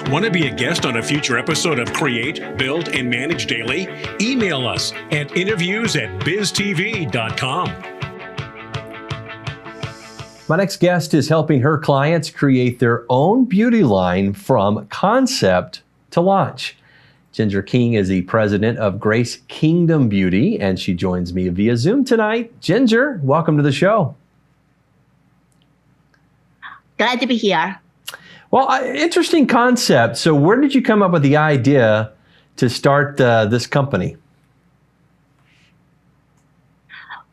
Want to be a guest on a future episode of Create, Build, and Manage Daily? Email us at interviews@biztv.com. My next guest is helping her clients create their own beauty line from concept to launch. Ginger King is the president of Grace Kingdom Beauty, and she joins me via Zoom tonight. Ginger, welcome to the show. Glad to be here. Well, interesting concept. So where did you come up with the idea to start this company?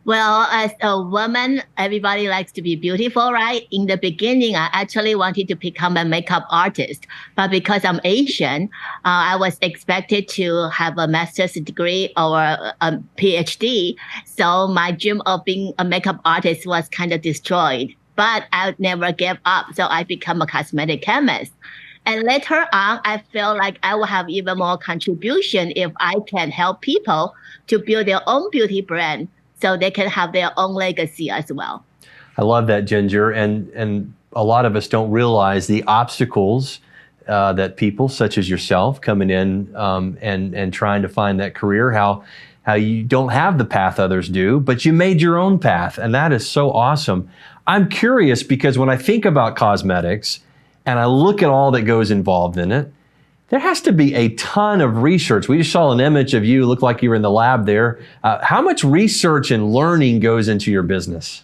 Well, as a woman, everybody likes to be beautiful, right? In the beginning, I actually wanted to become a makeup artist. But because I'm Asian, I was expected to have a master's degree or a PhD. So my dream of being a makeup artist was kind of destroyed. But I never gave up. So I became a cosmetic chemist. And later on, I feel like I will have even more contribution if I can help people to build their own beauty brand so they can have their own legacy as well. I love that, Ginger. And a lot of us don't realize the obstacles that people such as yourself coming in and trying to find that career, how you don't have the path others do, but you made your own path. And that is so awesome. I'm curious because when I think about cosmetics and I look at all that goes involved in it, there has to be a ton of research. We just saw an image of you, looked like you were in the lab there. How much research and learning goes into your business?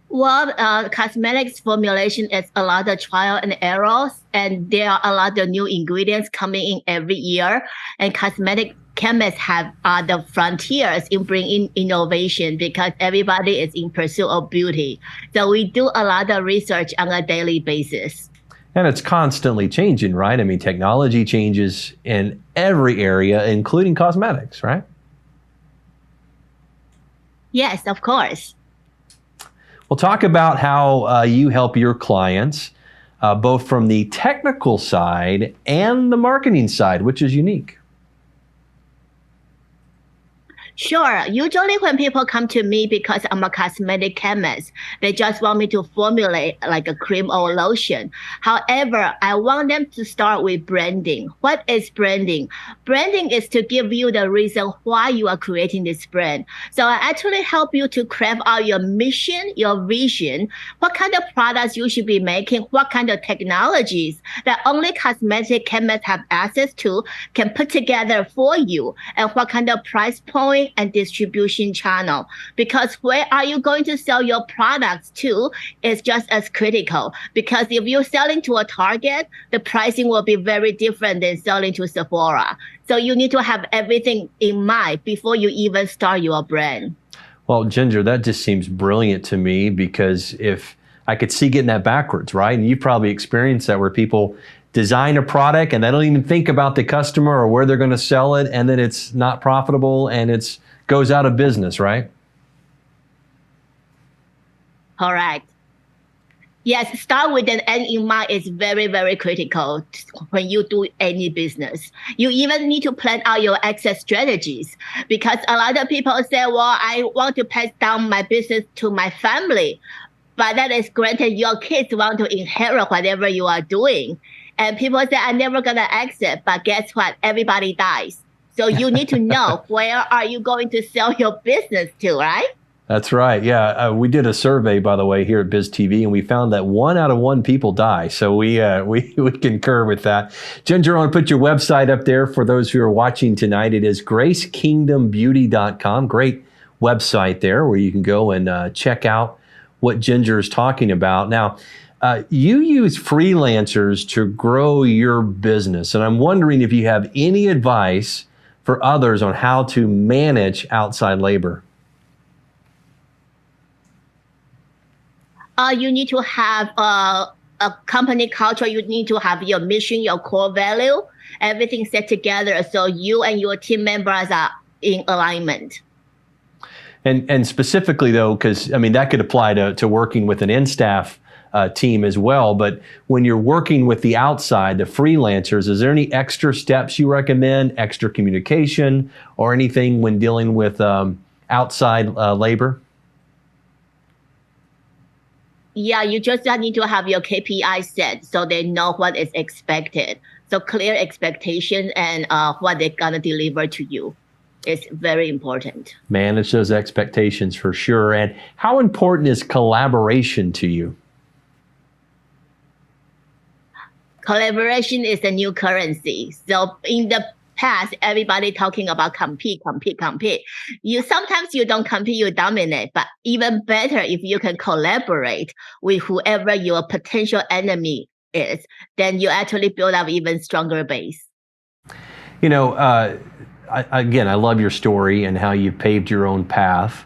Well, cosmetics formulation is a lot of trial and errors, and there are a lot of new ingredients coming in every year. And cosmetic chemists are the frontiers in bringing innovation because everybody is in pursuit of beauty. So we do a lot of research on a daily basis. And it's constantly changing, right? I mean, technology changes in every area, including cosmetics, right? Yes, of course. Well, talk about how you help your clients, both from the technical side and the marketing side, which is unique. Sure. Usually when people come to me because I'm a cosmetic chemist, they just want me to formulate like a cream or lotion. However, I want them to start with branding. What is branding? Branding is to give you the reason why you are creating this brand. So I actually help you to craft out your mission, your vision, what kind of products you should be making, what kind of technologies that only cosmetic chemists have access to can put together for you, and what kind of price point and distribution channel, because where are you going to sell your products to is just as critical. Because if you're selling to a Target, the pricing will be very different than selling to Sephora. So you need to have everything in mind before you even start your brand. Well, Ginger, that just seems brilliant to me, because if I could see getting that backwards, right? And you've probably experienced that, where people design a product and they don't even think about the customer or where they're going to sell it, and then it's not profitable and it goes out of business, right? Correct. Yes, start with an end in mind is very, very critical when you do any business. You even need to plan out your exit strategies, because a lot of people say, well, I want to pass down my business to my family. But that is granted, your kids want to inherit whatever you are doing. And people say, I'm never going to exit. But guess what? Everybody dies. So you need to know where are you going to sell your business to, right? That's right. Yeah. We did a survey, by the way, here at BizTV, and we found that 1 out of 1 people die. So we concur with that. Ginger, I want to put your website up there for those who are watching tonight. It is gracekingdombeauty.com. Great website there where you can go and check out what Ginger is talking about. Now, you use freelancers to grow your business, and I'm wondering if you have any advice for others on how to manage outside labor. You need to have a company culture. You need to have your mission, your core value, everything set together so you and your team members are in alignment. And specifically though, because I mean, that could apply to working with an in-staff team as well, but when you're working with the outside, the freelancers, is there any extra steps you recommend, extra communication or anything when dealing with outside labor? Yeah, you just need to have your KPI set so they know what is expected. So clear expectation and what they're gonna deliver to you is very important. Manage those expectations for sure. And how important is collaboration to you? Collaboration is the new currency. So in the past, everybody talking about compete. Sometimes you don't compete, you dominate. But even better if you can collaborate with whoever your potential enemy is, then you actually build up even stronger base. You know, I love your story and how you paved your own path.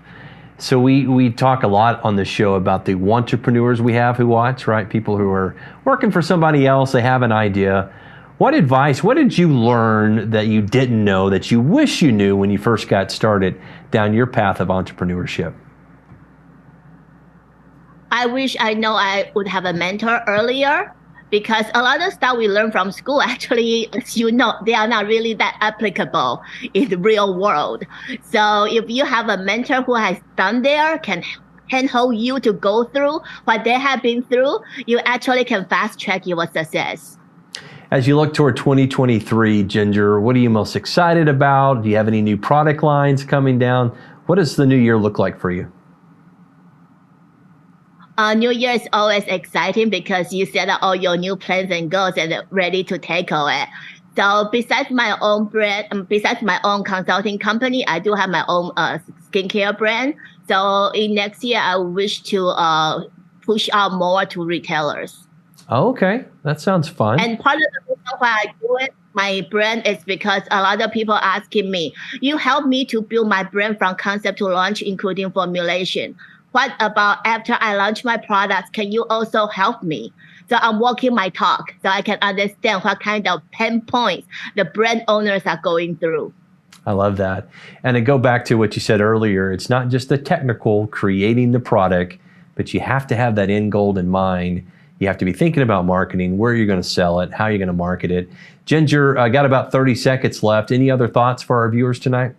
So we talk a lot on the show about the entrepreneurs we have who watch, right? People who are working for somebody else, they have an idea. What did you learn that you didn't know that you wish you knew when you first got started down your path of entrepreneurship? I wish I know I would have a mentor earlier, because a lot of stuff we learn from school, actually, as you know, they are not really that applicable in the real world. So if you have a mentor who has done there, can handhold you to go through what they have been through, you actually can fast track your success. As you look toward 2023, Ginger, what are you most excited about? Do you have any new product lines coming down? What does the new year look like for you? New Year is always exciting because you set up all your new plans and goals and ready to tackle it. So besides my own brand, besides my own consulting company, I do have my own skincare brand. So in next year, I wish to push out more to retailers. Oh, okay, that sounds fun. And part of the reason why I do it, my brand, is because a lot of people asking me, you help me to build my brand from concept to launch, including formulation. What about after I launch my products? Can you also help me? So I'm walking my talk so I can understand what kind of pain points the brand owners are going through. I love that. And to go back to what you said earlier, it's not just the technical, creating the product, but you have to have that end goal in mind. You have to be thinking about marketing, where you're going to sell it, how you're going to market it. Ginger, I got about 30 seconds left. Any other thoughts for our viewers tonight?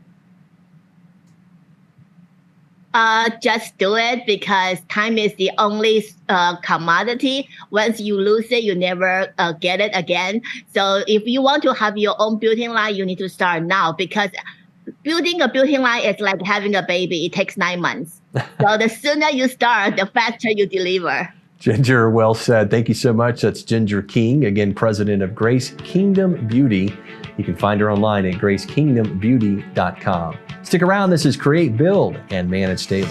Just do it, because time is the only commodity. Once you lose it, you never get it again. So if you want to have your own beauty line, you need to start now, because building a beauty line is like having a baby. It takes 9 months. So the sooner you start, the faster you deliver. Ginger, well said. Thank you so much. That's Ginger King, again, president of Grace Kingdom Beauty. You can find her online at gracekingdombeauty.com. Stick around. This is Create, Build, and Manage Daily.